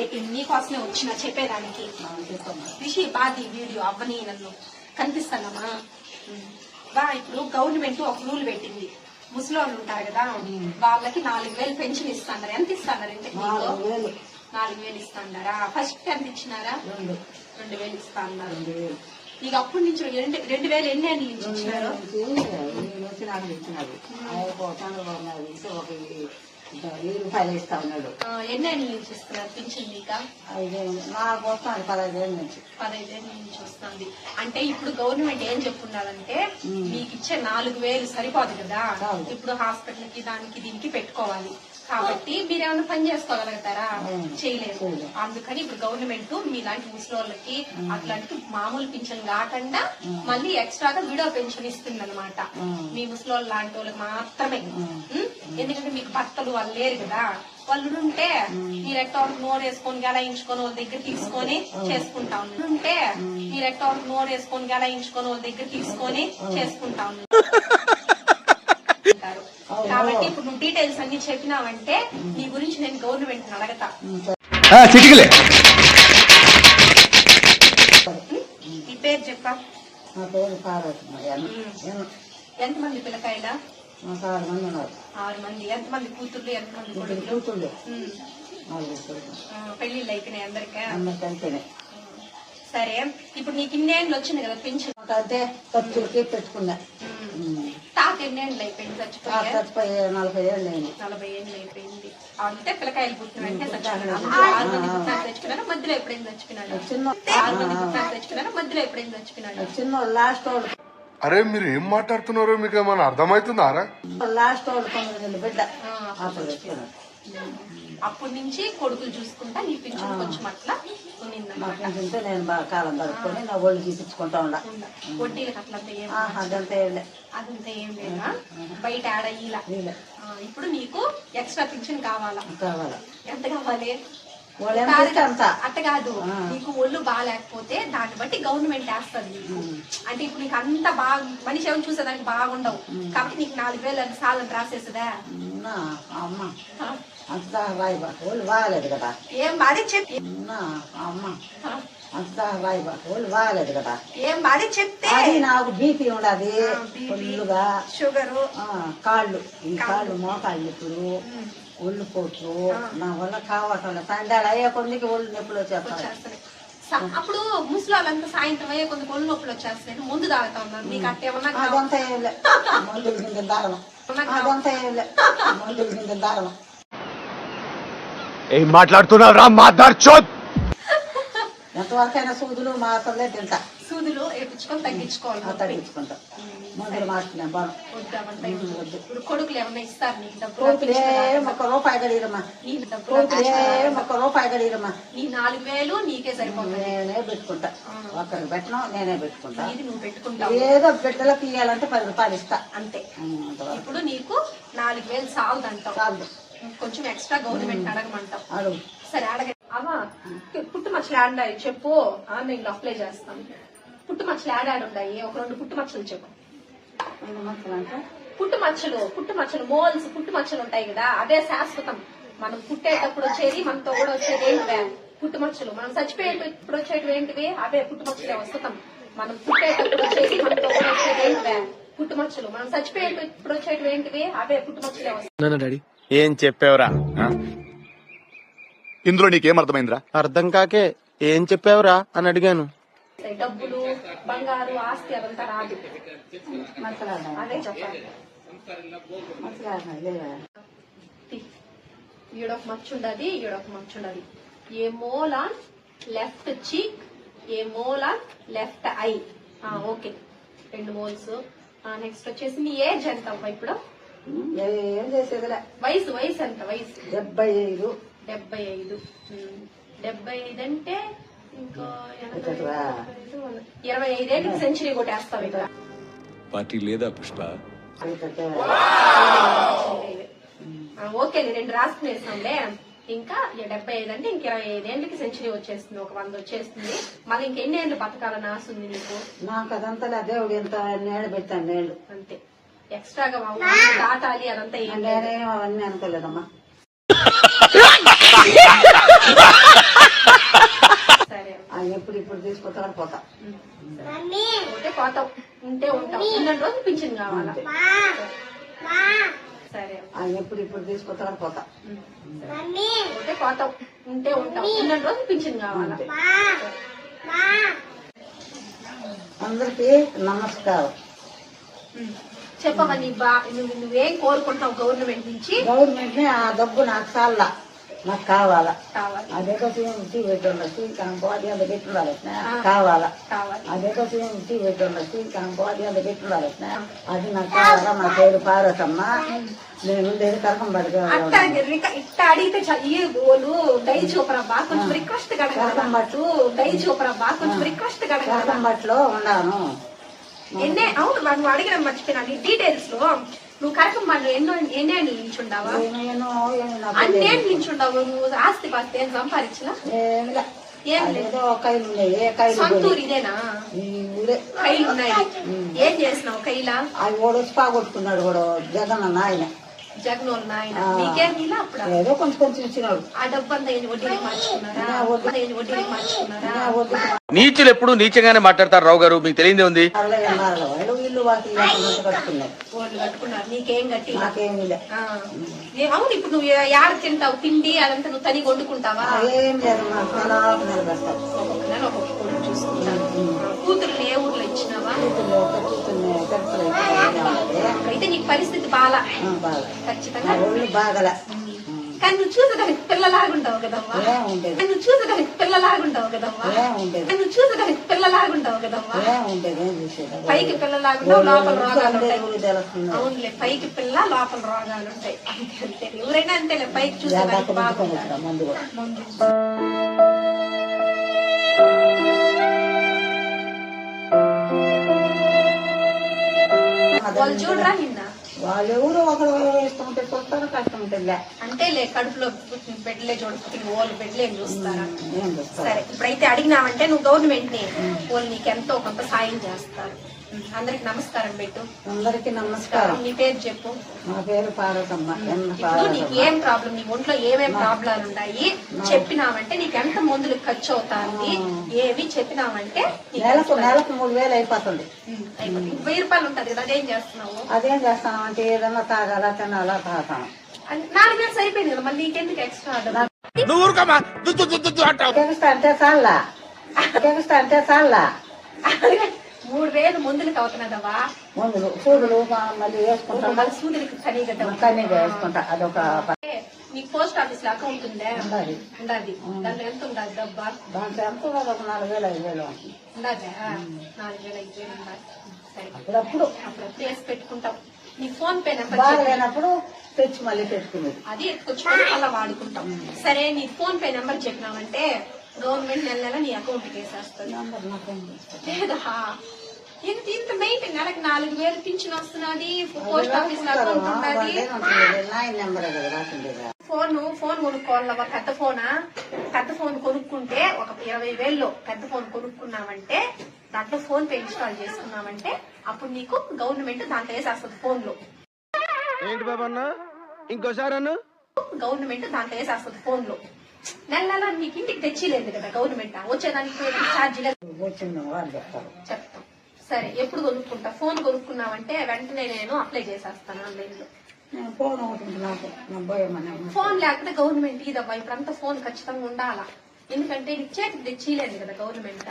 అదే నీకోసమే వచ్చిన చెప్పేదానికి. రిషి బాది వీడియో అవ్వని నన్ను కనిపిస్తానమ్మా. ఇప్పుడు గవర్నమెంట్ ఒక రూల్ పెట్టింది, ముసలోళ్ళు ఉంటారు కదా వాళ్ళకి 4,000 పెన్షన్ ఇస్తున్నారు. ఎంత ఇస్తున్నారు అంటే 4,000 ఇస్తున్నారా? ఫస్ట్ ఎంత ఇచ్చినారా? 2,000 ఇస్తా అన్నారు. నీకు అప్పటి నుంచి 2,000 ఎన్ని ఏళ్ళ నుంచి ఇచ్చినారు? ₹1000 ఇస్తా ఉన్నాడు. ఎన్ని ఏళ్ళ నుంచి ఇస్తున్నారు పింఛన్? నీకా నాకు వస్తాను 15 ఏళ్ళ నుంచి. 15 ఏళ్ళ నుంచి వస్తుంది. అంటే ఇప్పుడు గవర్నమెంట్ ఏం చెప్పున్నారంటే మీకు ఇచ్చే 4,000 సరిపోదు కదా, ఇప్పుడు హాస్పిటల్ కి దానికి దీనికి పెట్టుకోవాలి కాబట్టి మీరేమైనా పని చేసుకోగలుగుతారా? చేయలేదు. అందుకని ఇప్పుడు గవర్నమెంట్ మీలాంటి ముసలి అట్లాంటి మామూలు పింఛన్ కాకుండా మళ్ళీ ఎక్స్ట్రాగా విడో పెన్షన్ ఇస్తుంది అనమాట. మీ ముసలి లాంటి వాళ్ళకి మాత్రమే. ఎందుకంటే మీకు భర్తలు వాళ్ళు లేరు కదా, వాళ్ళు ఉంటే మీరు ఎక్కడ నోరు వేసుకొని గెలాయించుకొని వాళ్ళ దగ్గర తీసుకొని చేసుకుంటా ఉంటే మీరు ఎక్కడ నోరు వేసుకొని గెలాయించుకొని వాళ్ళ దగ్గర తీసుకొని చేసుకుంటా ఉన్నారు. కాబట్టి ఇప్పుడు నువ్వు డీటెయిల్స్ అన్ని చెప్పినావంటే నీ గురించి నేను గవర్నమెంట్ అడగతా. ఈ పేరు చెప్పా. ఎంతమంది పిల్లకాయల? 6 మంది ఉన్నారు. 6 మంది. ఎంతమంది కూతుర్లు, ఎంతమంది కూతుర్లు? పెళ్లిళ్ళు అయిపోయినాయి అందరికీ? అయిపోయినాయి. సరే, ఇప్పుడు నీకు ఇన్నేళ్ళు వచ్చింది కదా పెన్షన్, అదే ఖర్చులకి పెట్టుకున్నా. తాత ఎన్నేళ్ళు అయిపోయింది? చచ్చిపోయి 40 ఏళ్ళు అయింది. 40 ఏళ్ళు అయిపోయింది. అంటే పిల్లకాయలు పుట్టిన వెంటనే చచ్చిపోయినాడు. 6 మంది పుట్టినారు చచ్చిపోయినారు, మధ్యలో ఎప్పుడైంది చచ్చిపోయినాడు? 6 మంది పుట్టినారు చచ్చిపోయినారు, మధ్యలో ఎప్పుడైంది చచ్చిపోయినాడు? చిన్న లాస్ట్ వాళ్ళు. అరే మీరు ఏం మాట్లాడుతున్నారో మీకు ఏమైనా అర్థమవుతుందారా? లాస్ట్ వాళ్ళు 9 బిడ్డ ఆపరేషన్. అప్పటి నుంచి కొడుకులు చూసుకుంటా నీ పింఛన్ కొంచెం అట్లా ఉన్నిందంటే నేను బాగా కాలం గడుపుకొని నా ఒళ్ళు చూపించుకుంటా ఉండా. వడ్డీలకు అట్లంతా ఏం అదంతా అదంతా ఏం లేదా? బయట ఆడ ఇలా. ఇప్పుడు నీకు ఎక్స్ట్రా పింఛన్ కావాలా? ఎంత కావాలి? అట్ట కాదు, నీకు ఒళ్ళు బాగాలేకపోతే దాన్ని బట్టి గవర్నమెంట్ వేస్తుంది నీకు. అంటే ఇప్పుడు నీకు అంత బాగా మనిషి ఏమైనా చూసేదానికి బాగుండవు కాబట్టి నీకు 4,000 సార్లు రాసేస్తుందా? అంతా వాళ్ళు బాగలేదు కదా. ఏం బాధ చెప్పి అంతా వాళ్ళు బాగలేదు కదా. ఏం బాధ చెప్తే అది నాకు బీపీ ఉండదు ఫుల్లుగా, షుగరు, కాళ్ళు ఈ కాళ్ళు మోకాళ్ళు ఇప్పుడు ఒళ్ళు పోట్లు నా వల్ల కావటం. సండాలు అయ్యే కొద్దికి ఒళ్ళు నొప్పులు వచ్చేస్తాయి. అప్పుడు ముసలాళ్ళంతా సాయంత్రం అయ్యే కొంత ఒళ్ళు నొప్పులు వచ్చేస్తాయి. ముందు తాగుతా ఉన్నారు నీకు అట్టేమన్నా? అదంతా ఏం లే, మందుల కింద దారం. అదంతా ఏం లే, మందుల కింద దారం. ఏం మాట్లాడుతున్నారా మాట్లాడుచోద్? ఎంతవరకైనా సూదులు మాత్రమే తింటా. సూదులు వేయించుకొని తగ్గించుకోవాలి. తగ్గించుకుంటా. మందులు మార్చుకున్నాం బాగా. ఇప్పుడు కొడుకులు ఏమన్నా ఇస్తారు నీకు? కొడుకులే ₹1 గడిరమ్మా. ₹1 గడిరమ్మా. నీ 4,000 నీకే సరిపోతుంది. నేనే పెట్టుకుంటా. ఒకరికి పెట్టను, నేనే పెట్టుకుంటా. ఇది నువ్వు పెట్టుకుంటావు. ఏదో బిడ్డలకు ఇయ్యాలంటే ₹10 ఇస్తా అంతే. ఇప్పుడు నీకు 4,000 సాగుదంటావు. కొంచెం ఎక్స్ట్రా గవర్నమెంట్ అడగమంటావు. అడుగు. సరే అడగ. అవా పుట్టుమచ్చలు ఆడాయి చెప్పు, ఆన్లైన్ లో అప్లై చేస్తాను. పుట్టుమచ్చలు ఆడాడు ఉన్నాయి, ఒక 2 పుట్టుమచ్చలు చెప్పు. పుట్టుమచ్చలు మోల్స్ పుట్టుమచ్చలు ఉంటాయి కదా, అదే శాశ్వతం. మనం పుట్టేటప్పుడు వచ్చేది మనతో కూడా వచ్చేది ఏంటివే? పుట్టుమచ్చలు. మనం చచ్చిపోయేటప్పుడు వచ్చేటివి ఏంటివి? అవే పుట్టుమచ్చలే వస్తాం. మనం పుట్టేటప్పుడు వచ్చేది మనతో కూడా వచ్చేది ఏంటివే? పుట్టుమచ్చలు. మనం చచ్చిపోయేటప్పుడు వచ్చేటివి ఏంటివి? అవే పుట్టుమచ్చలే వస్తాం. ఏం చెప్పావురా? ఇందులో నీకేం అర్థమైందిరా? అర్థం కాకే ఏం చెప్పావురా అని అడిగాను. డబ్బులు, బంగారు, ఆస్తి అదంతా రాదు. అదే చెప్పాలి. ఈడొక మచ్చ ఉండదు, ఈడొక మచ్చ ఉండదు. ఏ mole on left చీక్, A mole on left I. Okay, 2 moles. Next వచ్చేసి నీ ఏజ్ ఎంత అవ్వ ఇప్పుడు? ఏం చేసేదిలే. వయసు ఎంత? వయసు 75. 75 అంటే ఇంకా 25 ఏళ్ళకి సెంచరీ కొట్టేస్తావు ఇక్కడ. పార్టీ లేదా పుష్ప? ఓకే, 2 రాసుకునేసాంలే. ఇంకా 75 అంటే ఇంక 25 ఏళ్ళకి సెంచరీ వచ్చేస్తుంది, ఒక 100 వచ్చేస్తుంది. మళ్ళీ ఇంకెన్ని ఏళ్ళు బతకాలని ఆశ ఉంది నీకు? నాకు అదంతా దేవుడు ఎంత నేడు పెట్టాను నేడు అంతే. ఎక్స్ట్రాగా దాటాలి అదంతా ఏం నేనేం అవన్నీ అనుకోలేదమ్మా. ఎప్పుడు తీసుకొస్తాను పోతా. ఉంటే పోతావు, ఉంటే ఉంటావు. ఉన్న రోజు పింఛన్ కావాలా? సరే, ఆయన ఎప్పుడు తీసుకొస్తాను పోతా. ఉంటే పోతావు, ఉంటే ఉంటావు. ఉన్న రోజు పింఛన్ కావాలా? అందరికీ నమస్కారం. చెప్పవా నువ్వేం కోరుకుంటున్నావు గవర్నమెంట్ నుంచి? గవర్నమెంట్ ని ఆ డబ్బు నాకు చాలా నాకు కావాలా. కావాలి, అదేదో టీ పెట్టండి బాడీ అంత పెట్టున్నారు కావాలా. కావాలి. అదేదో టీ పెట్టండి బాడీ అంత పెట్టున్నారు అది నాకు కావాలా. నా పేరు పార్వతమ్మ, నేను ఉండేది కరకంబడిగా. ఇట్లా అడిగితే వాళ్ళు డై చూపరబ్బా, కొంచెం రిక్వెస్ట్ కరకంబట్లు డై చూపరబ్బా, కొంచెం రిక్వెస్ట్ కరకంబట్లో ఉన్నాను. అవును, నువ్వు అడిగిన మర్చిపోయినా డీటెయిల్స్ లో. నువ్వు కరకంబాడు ఎన్నేళ్ళు నిల్చుండావా? అన్నేళ్ళు నిల్చుండావు. నువ్వు ఆస్తి పాస్తి ఏం సంపాదించలా? ఏం లేదు. సొంతూరు ఇదేనా? కైలు ఉన్నాయి. ఏం చేసినావు కైలా? అది కూడా వచ్చి పాగొట్టుకున్నాడు కూడా జగన్ అన్న ఆయన. జగన్ నాయన నీకేం ఇలా అప్పుడు ఏదో కొంచెం ఇచ్చినాడు. ఆ డబ్బు అంతా వడ్డీకి మార్చుకున్నారా? వడ్డీకి మార్చుకున్నారా? నీచులు ఎప్పుడు నీచంగానే మాట్లాడతారు రావు గారు, మీకు తెలియదే ఉంది. ఇల్లు వాకి కట్టుకున్నాడు. వాళ్ళు కట్టుకున్నారు, నీకేం కట్టి? నాకేమీ లే. అవును, ఇప్పుడు నువ్వు యాడ తింటావు? తిండి అదంతా నువ్వు తని వండుకుంటావా? ఏం లేదు, నాకు చాలా నిలబెడతావు. ఒక్కొక్క నెల ఒక్కొక్క కొడుకు చూసుకుంటాను. కూతుర్ని ఏ ఊర్లో ఇచ్చినావా? అయితే నీకు పరిస్థితి బాగా ఖచ్చితంగా బాగా. కానీ నువ్వు చూసేదానికి పిల్లలాగుంటావు కదమ్మా. నువ్వు చూసేదానికి పిల్లలాగుంటావు కదమ్మా. నువ్వు చూసేదానికి పిల్లలాగుంటావు కదమ్మా. పైకి పిల్లలాగుంటావు, లోపల రోగాలు ఉంటాయి. అవునులే, పైకి పిల్ల లోపల రోగాలు ఉంటాయి. అంతే, ఎవరైనా అంతేలే. పైకి చూసేదానికి బాగుంటారు. వాళ్ళు చూడరా నిన్న? వాళ్ళు ఎవరు ఒకరు వేసుకుంటే చూస్తారో కష్టం ఉంటుంది. అంటేలే, కడుపులో బిడ్డలే చూడకపోతే వాళ్ళు బిడ్డలే చూస్తారా? సరే, ఇప్పుడైతే అడిగినావంటే నువ్వు గవర్నమెంట్ ని వాళ్ళు నీకు ఎంతో కొంత సాయం చేస్తారు. అందరికి నమస్కారం పెట్టు. అందరికి నమస్కారం. నీ పేరు చెప్పు. నా పేరు పార్వతమ్మ. ఇప్పుడు నీకు ఏం ప్రాబ్లం, నీ ఒంట్లో ఏమేం ప్రాబ్లాలు ఉన్నాయి చెప్పినావంటే నీకు ఎంత మందులు ఖర్చు అవుతాయి ఏవి చెప్పినావంటే నెలకు 3000 అయిపోతుంది. 1000 రూపాయలు ఉంటది కదా, అదేం చేస్తున్నావు? అదేం చేస్తామంటే ఏదన్నా తాగాలా తినాలా తాగుతాం. 4000 సరిపోయింది కదా, మళ్ళీ నీకెందుకు ఎక్స్ట్రా? అంటే చాలా అంటే చాలా 3000 మందులకు అవుతున్నదవా? మందులు సూదులు మళ్ళీ వేసుకుంటాం. మళ్ళీ సూదులకి కనీగా వేసుకుంటా. అదొక నీకు పోస్ట్ ఆఫీస్ లో అకౌంట్ ఉందా? ఉండాలి. ఉండాలి. దాంట్లో ఎంత ఉండాలి డబ్బా? దాంట్లో ఎంత ఉండదు, ఒక 4000 5000 ఉండాలి. 4000 5000 ఉండాలి. సరే, అప్పుడప్పుడు వేసి పెట్టుకుంటాం. నీ ఫోన్ పే నెంబర్ బాగాలేనప్పుడు తెచ్చి మళ్ళీ పెట్టుకునేది. అది ఎత్తుకొచ్చుకొని అలా వాడుకుంటాం. సరే, నీ ఫోన్ పే నెంబర్ చెప్పినావంటే గవర్నమెంట్ నెల నెల నీ అకౌంట్ వేసేస్తుంది. లేదా ఇంత మెయింటైన్ నెలకు 4000 పింఛన్ వస్తున్నది. పోస్ట్ ఆఫీస్ లో అకౌంట్ ఉన్నది. ఫోన్ కొనుక్కోవాలవా? పెద్ద ఫోనా? పెద్ద ఫోన్ కొనుక్కుంటే ఒక 20,000 పెద్ద ఫోన్ కొనుక్కున్నామంటే దాంట్లో ఫోన్ పే ఇన్స్టాల్ చేసుకున్నామంటే అప్పుడు నీకు గవర్నమెంట్ దాంట్లో వేసేస్తుంది. ఫోన్ లో ఏంటి బాబన్న ఇంకోసారి అన్న గవర్నమెంట్ దాంట్లో వేసేస్తుంది. ఫోన్ లో నెల నెల నీకు ఇంటికి తెచ్చిలేదు కదా గవర్నమెంట్. వచ్చేదానికి ఛార్జీలు చెప్తాం. సరే, ఎప్పుడు కొనుక్కుంటా? ఫోన్ కొనుక్కున్నావంటే వెంటనే నేను అప్లై చేసేస్తాను ఆన్లైన్ లో. ఫోన్ లేకపోతే గవర్నమెంట్ ఇదవ్వా. ఇప్పుడంతా ఫోన్ ఖచ్చితంగా ఉండాలా, ఎందుకంటే నీకు చేతికి తెచ్చిలేదు కదా గవర్నమెంట్.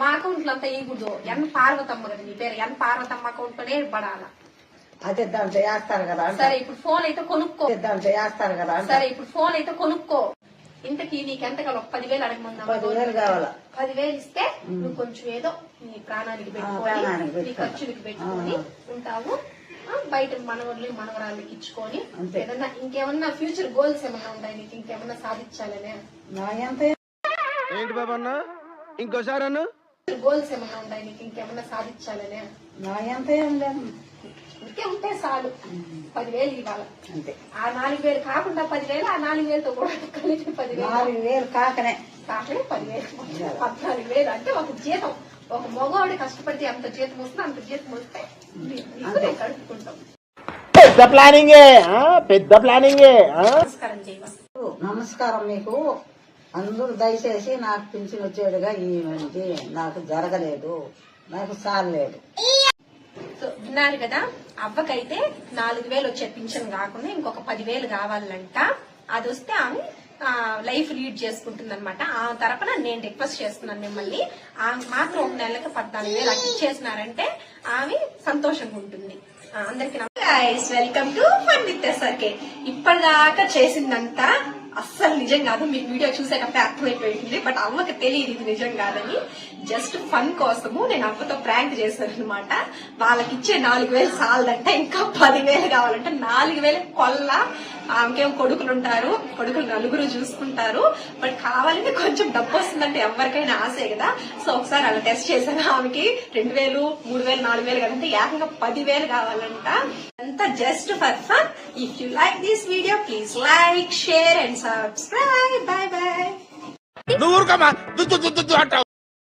మా అకౌంట్ లో అంతా ఇవ్వకూడదు. ఎన్ పార్వతమ్మ కదా నీ పేరు, ఎన్ పార్వతమ్మ అకౌంట్ లోనే పడాలా. అదే దాంట్లో వేస్తారు కదా. సరే, ఇప్పుడు ఫోన్ అయితే కొనుక్కో. దాంట్లో వేస్తారు కదా. సరే, ఇప్పుడు ఫోన్ అయితే కొనుక్కో. ఇంతకీ నీకు ఎంత కావాలి? 10,000 అడగమన్నా. 10,000 కావాలా? 10,000 ఇస్తే నువ్వు కొంచెం ఏదో నీ ప్రాణానికి పెట్టుకొని నీ ఖర్చులకి పెట్టుకొని ఉంటావు. బయట మనవళ్ళు మనవరాళ్ళకి ఇచ్చుకొని ఏదన్నా ఇంకేమన్నా ఫ్యూచర్ గోల్స్ ఏమన్నా ఉంటాయి నీకు? ఇంకేమన్నా సాధించాలనే ఏంటి బాబన్న ఇంకోసారి అన్న గోల్స్ ఏమన్నా ఉంటాయి నీకు? ఇంకేమన్నా సాధించాలనే ఇంకే ఉంటే చాలు. 10,000 ఇవ్వాలి అంతే. ఆ 4,000 కాకుండా 10,000, ఆ 4,000తో కూడా కలిపి 10,000. 4,000 కాకనే 10,000. 14,000 అంటే ఒక జీతం. ఒక మగవాడు కష్టపడితే ఎంత జీతం వస్తుందో అంత జీతం వస్తే కడుపుకుంటాం. పెద్ద ప్లానింగే. నమస్కారం చేయవా? నమస్కారం మీకు. అందరూ దయచేసి నాకు పింఛన్ వచ్చేడుగా ఇది నాకు జరగలేదు, నాకు సారలేదు. సో విన్నారు కదా, అవ్వకైతే 4,000 వచ్చే పింఛన్ కాకుండా ఇంకొక 10,000 కావాలంట. అది వస్తే ఆమె లైఫ్ లీడ్ చేసుకుంటుంది అనమాట. ఆ తరపున నేను రిక్వెస్ట్ చేస్తున్నాను మిమ్మల్ని, ఆమె మాత్రం ఒక నెలకి 14,000 అట్లా ఇచ్చేసినారంటే ఆమె సంతోషంగా ఉంటుంది. అందరికి welcome to fun with SRK. ఇప్పటిదాకా చేసిందంతా అస్సలు నిజం కాదు, మీకు వీడియో చూసేటప్పుడు అర్థమైపోయింది. బట్ అవ్వకి తెలియదు ఇది నిజం కాదని. జస్ట్ ఫన్ కోసము నేను అవ్వతో ప్రాంక్ చేశాను అనమాట. వాళ్ళకి ఇచ్చే 4,000 సాలదంటే ఇంకా 10,000 కావాలంటే 4,000 కొల్ల. ఆమెకేం కొడుకులు ఉంటారు, కొడుకులు 4 చూసుకుంటారు. బట్ కావాలంటే కొంచెం డబ్బు వస్తుందంటే ఎవరికైనా ఆశే కదా. సో ఒకసారి అలా టెస్ట్ చేశాను. ఆమెకి 2,000, 3,000, 4,000 కదంటే ఏకంగా 10,000 కావాలంట. అంతా just for fun. If you like this video please like, share and subscribe. By by. నువ్వు ఊరుకోమా.